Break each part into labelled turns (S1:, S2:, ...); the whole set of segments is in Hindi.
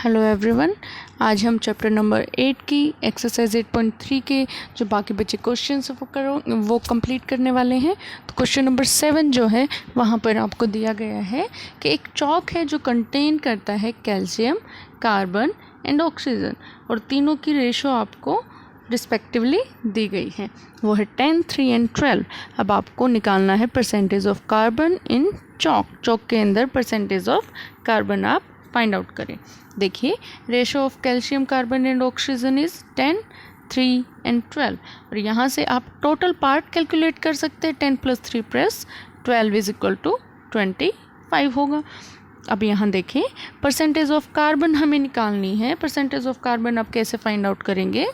S1: हेलो एवरीवन, आज हम चैप्टर नंबर 8 की एक्सरसाइज 8.3 के जो बाकी बचे क्वेश्चंस वो कंप्लीट करने वाले हैं। तो क्वेश्चन नंबर 7 जो है वहाँ पर आपको दिया गया है कि एक चॉक है जो कंटेन करता है कैल्शियम, कार्बन एंड ऑक्सीजन और तीनों की रेशो आपको रिस्पेक्टिवली दी गई है। वो है 10, 3 एंड 12। अब आपको निकालना है percentage of carbon in chalk के अंदर परसेंटेज ऑफ कार्बन आप फाइंड आउट करें। देखिए, ratio of calcium, carbon and oxygen is 10, 3 and 12 और यहाँ से आप टोटल पार्ट कैलकुलेट कर सकते हैं। 10 + 3 + 12 इज इक्वल टू 25 होगा। अब यहाँ देखें, परसेंटेज ऑफ कार्बन हमें निकालनी है। परसेंटेज ऑफ कार्बन आप कैसे फाइंड आउट करेंगे?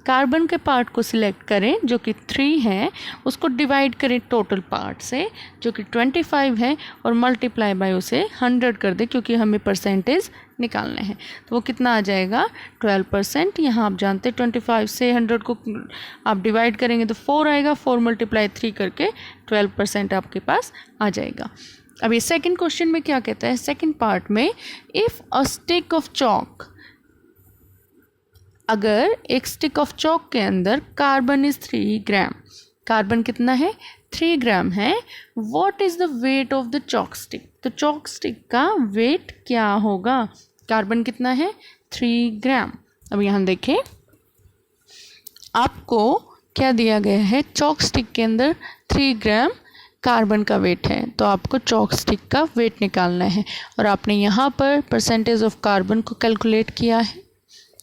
S1: कार्बन के पार्ट को सिलेक्ट करें जो कि 3 है, उसको डिवाइड करें टोटल पार्ट से जो कि 25 है और मल्टीप्लाई बाय उसे 100 कर दें क्योंकि हमें परसेंटेज निकालना है। तो वो कितना आ जाएगा? 12%। यहाँ आप जानते हैं 25 से 100 को आप डिवाइड करेंगे तो 4 आएगा। 4 × 3 करके 12% आपके पास आ जाएगा। अब ये सेकेंड क्वेश्चन में क्या कहता है? सेकेंड पार्ट में, if a stick of chalk, अगर एक स्टिक ऑफ चॉक के अंदर कार्बन इज 3 ग्राम, कार्बन कितना है? 3 ग्राम है। What is the wait of the chalk stick? तो चॉक स्टिक का वेट क्या होगा? कार्बन कितना है? 3 ग्राम। अब यहाँ देखें, आपको क्या दिया गया है? चॉक स्टिक के अंदर 3 ग्राम कार्बन का वेट है, तो आपको चॉक स्टिक का वेट निकालना है और आपने यहाँ पर परसेंटेज ऑफ कार्बन को कैलकुलेट किया है।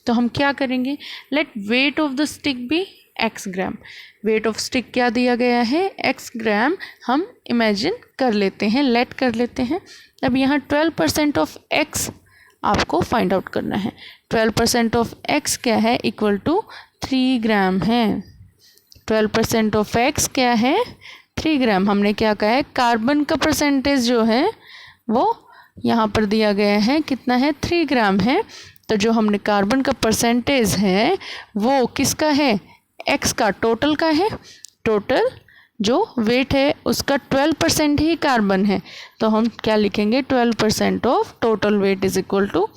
S1: तो हम क्या करेंगे? Let weight of the stick be x gram. Weight of stick क्या दिया गया है? x ग्राम हम इमेजिन कर लेते हैं, लेट कर लेते हैं। अब यहाँ 12% ऑफ x आपको फाइंड आउट करना है। 12% ऑफ x क्या है? इक्वल टू 3 ग्राम है। 12% ऑफ x क्या है? 3 ग्राम। हमने क्या कहा है? कार्बन का परसेंटेज जो है वो यहाँ पर दिया गया है, कितना है? 3 ग्राम है। तो जो हमने कार्बन का परसेंटेज है वो किसका है? x का, टोटल का है। टोटल जो वेट है उसका 12% ही कार्बन है, तो हम क्या लिखेंगे? 12% of total weight is equal to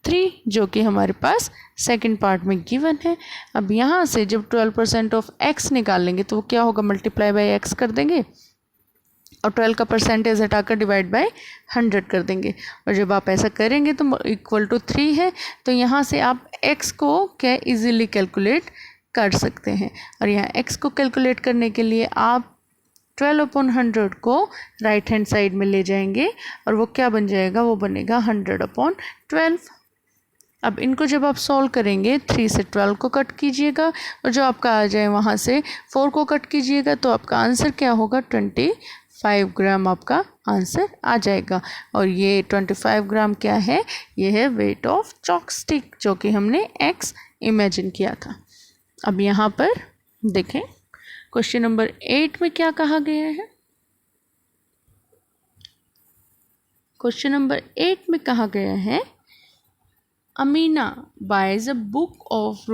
S1: 3, जो कि हमारे पास सेकंड पार्ट में गिवन है। अब यहाँ से जब 12% ऑफ x निकालेंगे तो वो क्या होगा? मल्टीप्लाई बाय x कर देंगे और 12 का परसेंटेज हटाकर डिवाइड बाय 100 कर देंगे। और जब आप ऐसा करेंगे तो इक्वल टू 3 है, तो यहाँ से आप x को क्या इजीली कैलकुलेट कर सकते हैं। और यहाँ x को कैलकुलेट करने के लिए आप 12/100 को राइट हैंड साइड में ले जाएंगे और वो क्या बन जाएगा? वो बनेगा 100/12। अब इनको जब आप सॉल्व करेंगे, 3 से 12 को कट कीजिएगा और जो आपका आ जाए वहाँ से 4 को कट कीजिएगा, तो आपका आंसर क्या होगा? 25 ग्राम आपका आंसर आ जाएगा। और ये 25 ग्राम क्या है? ये है वेट ऑफ चॉक स्टिक, जो कि हमने x इमेजिन किया था। अब यहाँ पर देखें, क्वेश्चन नंबर 8 में क्या कहा गया है? क्वेश्चन नंबर 8 में कहा गया है, Amina buys a book of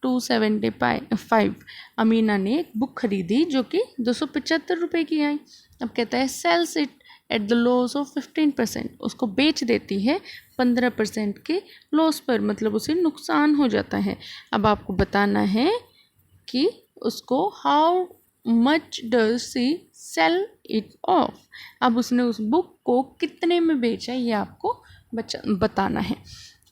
S1: ₹275। Amina ने एक बुक खरीदी जो कि 275 रुपये की आई। अब कहता है sells it at the loss of 15%, उसको बेच देती है 15% के लॉस पर, मतलब उसे नुकसान हो जाता है। अब आपको बताना है कि उसको how much does she sell it of. अब उसने उस बुक को कितने में बेचा, ये आपको बताना है।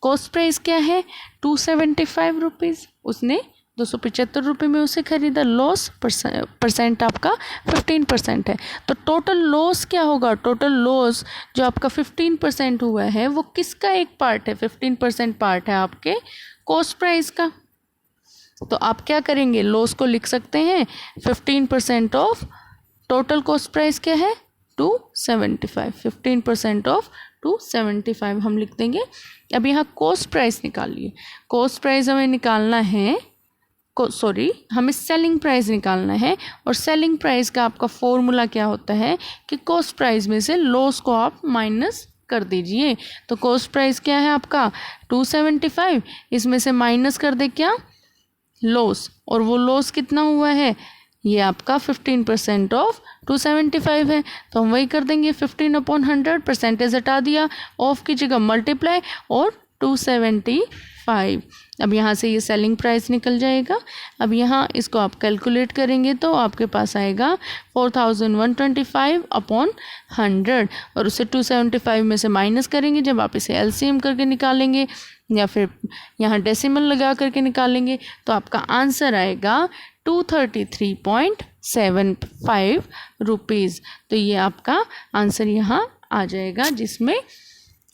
S1: कॉस्ट प्राइस क्या है? 275 रुपीज़। उसने 275 रुपये में उसे खरीदा। लॉस परसेंट आपका 15% है, तो टोटल लॉस क्या होगा? टोटल लॉस जो आपका 15% हुआ है वो किसका एक पार्ट है? 15% पार्ट है आपके कॉस्ट प्राइस का। तो आप क्या करेंगे? लॉस को लिख सकते हैं 15% ऑफ टोटल कॉस्ट प्राइस क्या है? 275। 15% ऑफ 275 हम लिख देंगे। अब यहाँ कॉस्ट प्राइस निकालिए। कॉस्ट प्राइस हमें निकालना है, हमें सेलिंग प्राइस निकालना है। और सेलिंग प्राइस का आपका फॉर्मूला क्या होता है कि कॉस्ट प्राइस में से लॉस को आप माइनस कर दीजिए। तो कॉस्ट प्राइस क्या है आपका? 275, इसमें से माइनस कर दे क्या? लॉस। और वो लॉस कितना हुआ है? ये आपका 15% ऑफ 275 है, तो हम वही कर देंगे 15/100, परसेंटेज हटा दिया, ऑफ की जगह मल्टीप्लाई और 275। अब यहाँ से ये सेलिंग प्राइस निकल जाएगा। अब यहाँ इसको आप कैलकुलेट करेंगे तो आपके पास आएगा 4125 अपॉन 100 और उससे 275 में से माइनस करेंगे। जब आप इसे एलसीएम करके निकालेंगे या फिर यहाँ डेसिमल लगा करके निकालेंगे तो आपका आंसर आएगा 233.75 रुपीज़। तो ये आपका आंसर यहाँ आ जाएगा, जिसमें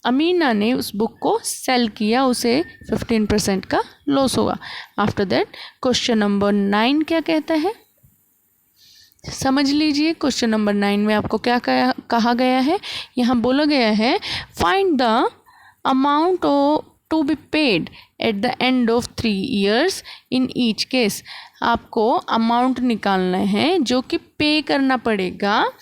S1: अमीना ने उस बुक को सेल किया, उसे 15% का लॉस होगा। आफ्टर दैट क्वेश्चन नंबर 9 क्या कहता है, समझ लीजिए। क्वेश्चन नंबर 9 में आपको क्या कहा गया है, यहाँ बोला गया है find the amount to be paid at the end of 3 years in each case. आपको अमाउंट निकालना है जो कि पे करना पड़ेगा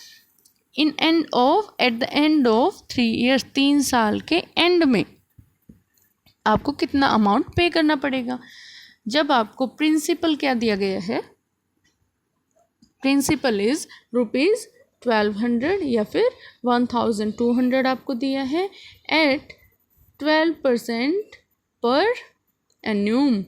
S1: at the end of 3 years, 3 साल के एंड में आपको कितना अमाउंट पे करना पड़ेगा। जब आपको प्रिंसिपल क्या दिया गया है, प्रिंसिपल इज ₹1200 या फिर 1200 आपको दिया है एट 12% पर एन्यूम।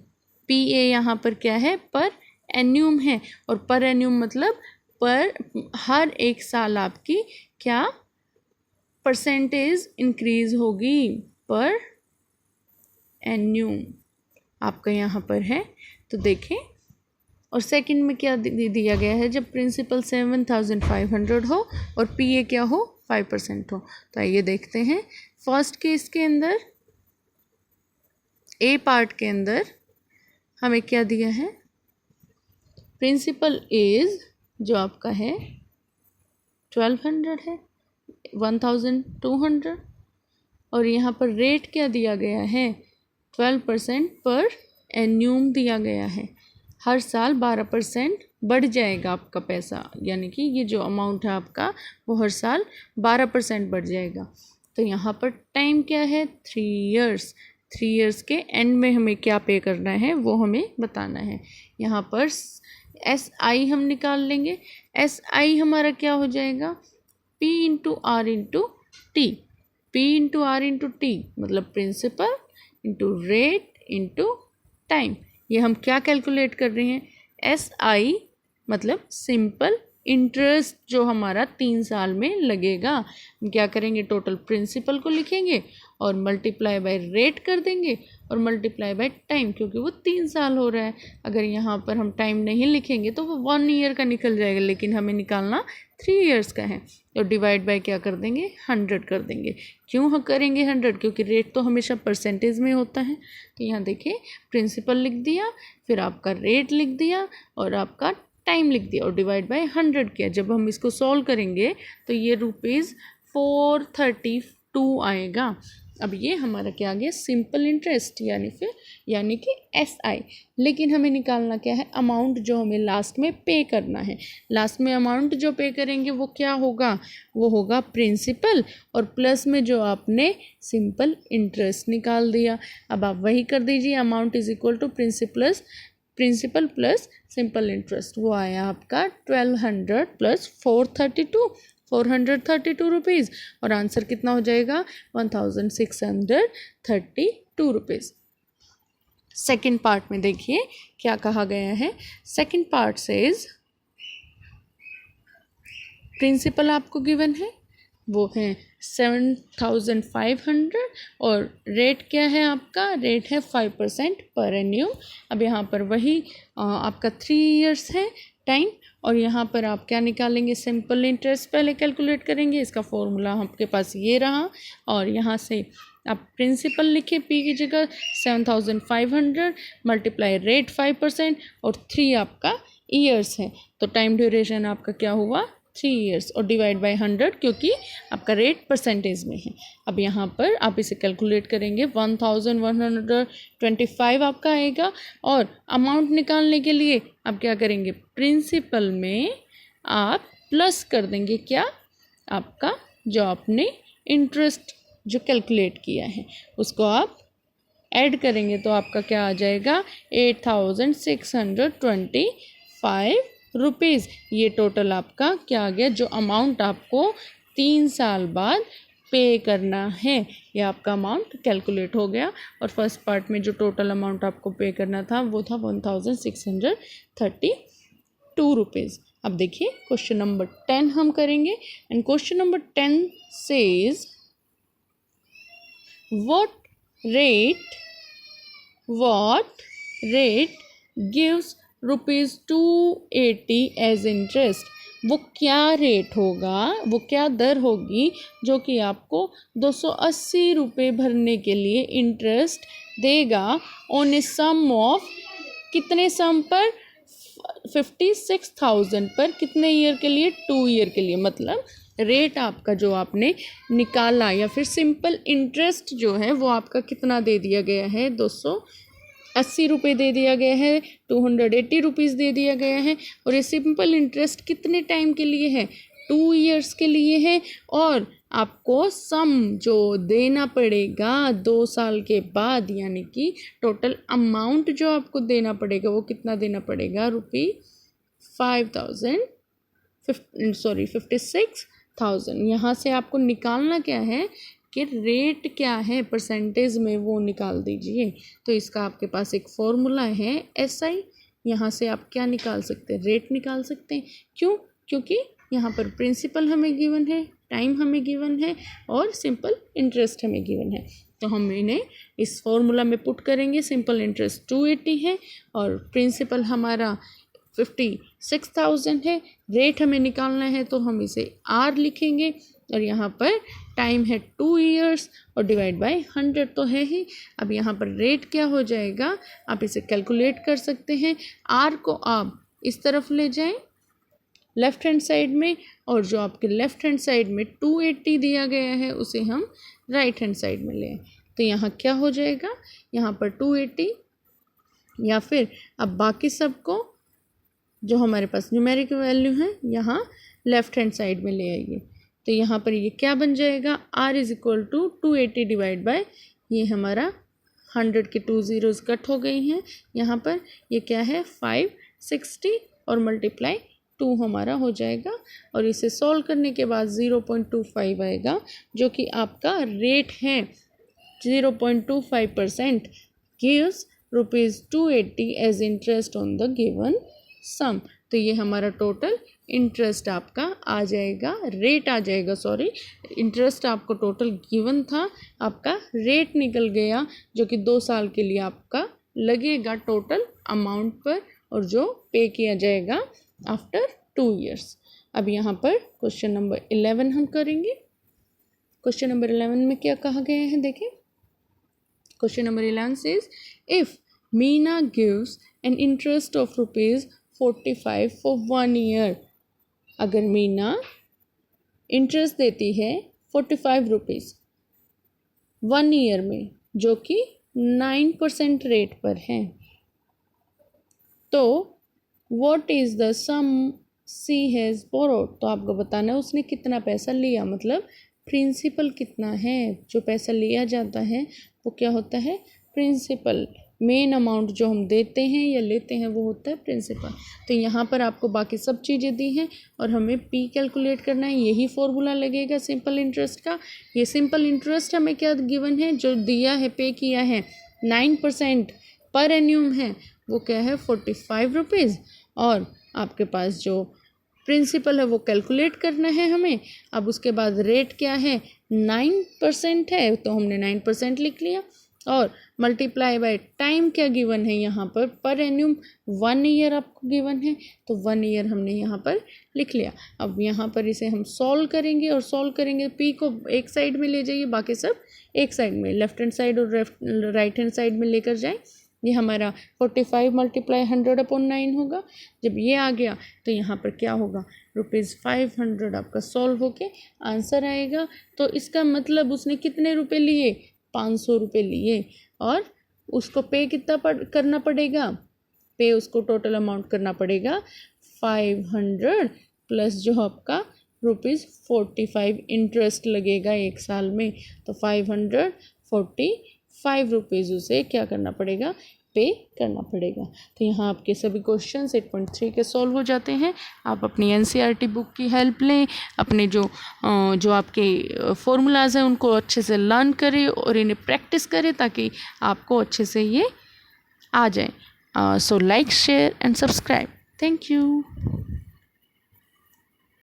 S1: PA यहाँ पर क्या है, पर एन्यूम है, और पर एन्यूम मतलब पर हर एक साल आपकी क्या परसेंटेज इंक्रीज होगी, पर एन्यूम आपका यहाँ पर है। तो देखें, और सेकंड में क्या दिया गया है, जब प्रिंसिपल 7500 हो और PA क्या हो 5% हो। तो आइए देखते हैं। फर्स्ट केस के अंदर A पार्ट के अंदर हमें क्या दिया है, प्रिंसिपल इज जो आपका है 1200 है, 1200, और यहाँ पर रेट क्या दिया गया है 12% पर एन्यूम दिया गया है। हर साल 12% बढ़ जाएगा आपका पैसा, यानी कि ये जो अमाउंट है आपका वो हर साल 12% बढ़ जाएगा। तो यहाँ पर टाइम क्या है 3 years। 3 years के एंड में हमें क्या पे करना है वो हमें बताना है। यहाँ पर SI हम निकाल लेंगे। SI हमारा क्या हो जाएगा P into R into T. P into R into T मतलब principal into rate into time. ये हम क्या कैलकुलेट कर रहे हैं, SI मतलब सिंपल इंटरेस्ट जो हमारा 3 साल में लगेगा। हम क्या करेंगे, टोटल प्रिंसिपल को लिखेंगे और मल्टीप्लाई बाय रेट कर देंगे और मल्टीप्लाई बाय टाइम, क्योंकि वो 3 साल हो रहा है। अगर यहाँ पर हम टाइम नहीं लिखेंगे तो वो 1 year का निकल जाएगा, लेकिन हमें निकालना 3 years का है। तो डिवाइड बाय क्या कर देंगे 100 कर देंगे। क्यों हम करेंगे 100, क्योंकि रेट तो हमेशा परसेंटेज में होता है। तो यहाँ देखिए प्रिंसिपल लिख दिया, फिर आपका रेट लिख दिया और आपका टाइम लिख दिया और डिवाइड बाय 100 किया। जब हम इसको सॉल्व करेंगे तो ये ₹432 आएगा। अब ये हमारा क्या आ गया, सिंपल इंटरेस्ट यानी कि SI। लेकिन हमें निकालना क्या है, अमाउंट जो हमें लास्ट में पे करना है। लास्ट में अमाउंट जो पे करेंगे वो क्या होगा, वो होगा प्रिंसिपल और प्लस में जो आपने सिंपल इंटरेस्ट निकाल दिया। अब आप वही कर दीजिए, amount is equal to principal plus simple interest. वो आया आपका 1200 प्लस 432 रुपीज़, और आंसर कितना हो जाएगा 1632 रुपीज़। सेकेंड पार्ट में देखिए क्या कहा गया है। सेकेंड पार्ट सेज प्रिंसिपल आपको गिवन है, वो है 7500 और रेट क्या है आपका, रेट है 5% पर एन्यूम। अब यहाँ पर वही आपका 3 years है टाइम, और यहाँ पर आप क्या निकालेंगे, सिंपल इंटरेस्ट पहले कैलकुलेट करेंगे। इसका फॉर्मूला आपके पास ये रहा, और यहाँ से आप प्रिंसिपल लिखे P की जगह 7500 मल्टीप्लाई रेट 5% और 3 आपका ईयर्स है। तो टाइम ड्यूरेशन आपका क्या हुआ 3 years और डिवाइड बाय 100, क्योंकि आपका रेट परसेंटेज में है। अब यहाँ पर आप इसे कैलकुलेट करेंगे 1125 आपका आएगा, और अमाउंट निकालने के लिए आप क्या करेंगे, प्रिंसिपल में आप प्लस कर देंगे क्या, आपका जो आपने इंटरेस्ट जो कैलकुलेट किया है उसको आप ऐड करेंगे तो आपका क्या आ जाएगा 8625 रुपीज़। ये टोटल आपका क्या आ गया, जो अमाउंट आपको 3 साल बाद पे करना है। ये आपका अमाउंट कैलकुलेट हो गया और फर्स्ट पार्ट में जो टोटल अमाउंट आपको पे करना था वो था 1632 रुपीज़। अब देखिए क्वेश्चन नंबर 10 हम करेंगे and question number 10 says what rate gives ₹280 as interest. वो क्या रेट होगा, वो क्या दर होगी जो कि आपको 280 रुपये भरने के लिए इंटरेस्ट देगा ऑन ए सम ऑफ, कितने सम पर, 56,000 पर, कितने ईयर के लिए, 2 ईयर के लिए। मतलब रेट आपका जो आपने निकाला या फिर सिंपल इंटरेस्ट जो है वो आपका कितना दे दिया गया है, 280 रुपये दे दिया गया है, 280 रुपीज़ दे दिया गया है। और ये सिंपल इंटरेस्ट कितने टाइम के लिए है, 2 ईयर्स के लिए है। और आपको सम जो देना पड़ेगा 2 साल के बाद, यानी कि टोटल अमाउंट जो आपको देना पड़ेगा वो कितना देना पड़ेगा, ₹56,000। यहाँ से आपको निकालना क्या है कि रेट क्या है परसेंटेज में, वो निकाल दीजिए। तो इसका आपके पास एक फॉर्मूला है SI। यहाँ से आप क्या निकाल सकते हैं, रेट निकाल सकते हैं। क्यों? क्योंकि यहाँ पर प्रिंसिपल हमें गिवन है, टाइम हमें गिवन है और सिंपल इंटरेस्ट हमें गिवन है। तो हम इन्हें इस फॉर्मूला में पुट करेंगे। सिंपल इंटरेस्ट 280 है और प्रिंसिपल हमारा 56,000 है। रेट हमें निकालना है तो हम इसे R लिखेंगे और यहाँ पर टाइम है 2 ईयर्स और डिवाइड बाय 100 तो है ही। अब यहाँ पर रेट क्या हो जाएगा, आप इसे कैलकुलेट कर सकते हैं। R को आप इस तरफ ले जाएं लेफ़्ट हैंड साइड में, और जो आपके लेफ़्ट हैंड साइड में 280 दिया गया है उसे हम राइट हैंड साइड में लें। तो यहाँ क्या हो जाएगा, यहाँ पर 280 या फिर अब बाकी सबको जो हमारे पास न्यूमेरिक वैल्यू है यहाँ लेफ़्ट हैंड साइड में ले आइए। तो यहाँ पर ये क्या बन जाएगा, R is equal to 280 divide by, ये हमारा 100 के 2 ज़ीरोज़ कट हो गई हैं। यहाँ पर ये क्या है 560 और मल्टीप्लाई 2 हमारा हो जाएगा और इसे सॉल्व करने के बाद 0.25 आएगा जो कि आपका रेट है। 0.25% gives ₹280 as interest on the given sum. तो ये हमारा टोटल इंटरेस्ट आपका आ जाएगा, रेट आ जाएगा, सॉरी इंटरेस्ट आपको टोटल गिवन था, आपका रेट निकल गया जो कि 2 साल के लिए आपका लगेगा टोटल अमाउंट पर और जो पे किया जाएगा आफ्टर 2 ईयर्स। अब यहाँ पर क्वेश्चन नंबर 11 हम करेंगे। क्वेश्चन नंबर 11 में क्या कहा गया है देखें। Question number 11 says if Meena gives an interest of ₹45 for 1 year. अगर मीना इंटरेस्ट देती है 45 रुपीज़ 1 ईयर में जो कि 9% रेट पर है, तो what is the sum C has borrowed. तो आपको बताना है उसने कितना पैसा लिया, मतलब प्रिंसिपल कितना है। जो पैसा लिया जाता है वो क्या होता है, प्रिंसिपल। मेन अमाउंट जो हम देते हैं या लेते हैं वो होता है प्रिंसिपल। तो यहाँ पर आपको बाकी सब चीज़ें दी हैं और हमें पी कैलकुलेट करना है। यही फॉर्मूला लगेगा सिंपल इंटरेस्ट का। ये सिंपल इंटरेस्ट हमें क्या गिवन है, जो दिया है, पे किया है 9% पर एन्यूम है, वो क्या है 45 रुपीज़। और आपके पास जो प्रिंसिपल है वो कैलकुलेट करना है हमें। अब उसके बाद रेट क्या है 9% है, तो हमने 9% लिख लिया और मल्टीप्लाई बाय टाइम क्या गिवन है यहाँ पर एन्यूम 1 ईयर आपको गिवन है, तो 1 ईयर हमने यहाँ पर लिख लिया। अब यहाँ पर इसे हम सॉल्व करेंगे और सॉल्व करेंगे, पी को एक साइड में ले जाइए, बाकी सब एक साइड में, लेफ्ट हैंड साइड और राइट हैंड साइड में लेकर जाएं। ये हमारा 45 मल्टीप्लाई 100/9 होगा। जब ये आ गया तो यहाँ पर क्या होगा, ₹500 आपका सॉल्व होके आंसर आएगा। तो इसका मतलब उसने कितने रुपए लिए, 500 रुपये लिए। और उसको पे कितना करना पड़ेगा, पे उसको टोटल अमाउंट करना पड़ेगा 500 प्लस जो आपका ₹45 इंटरेस्ट लगेगा 1 साल में, तो 545 रुपीज़ उसे क्या करना पड़ेगा, पे करना पड़ेगा। तो यहाँ आपके सभी क्वेश्चन 8.3 के सॉल्व हो जाते हैं। आप अपनी एनसीईआरटी बुक की हेल्प लें, अपने जो आपके फॉर्मूलाज हैं उनको अच्छे से लर्न करें और इन्हें प्रैक्टिस करें ताकि आपको अच्छे से ये आ जाए। So like, share and subscribe. Thank you.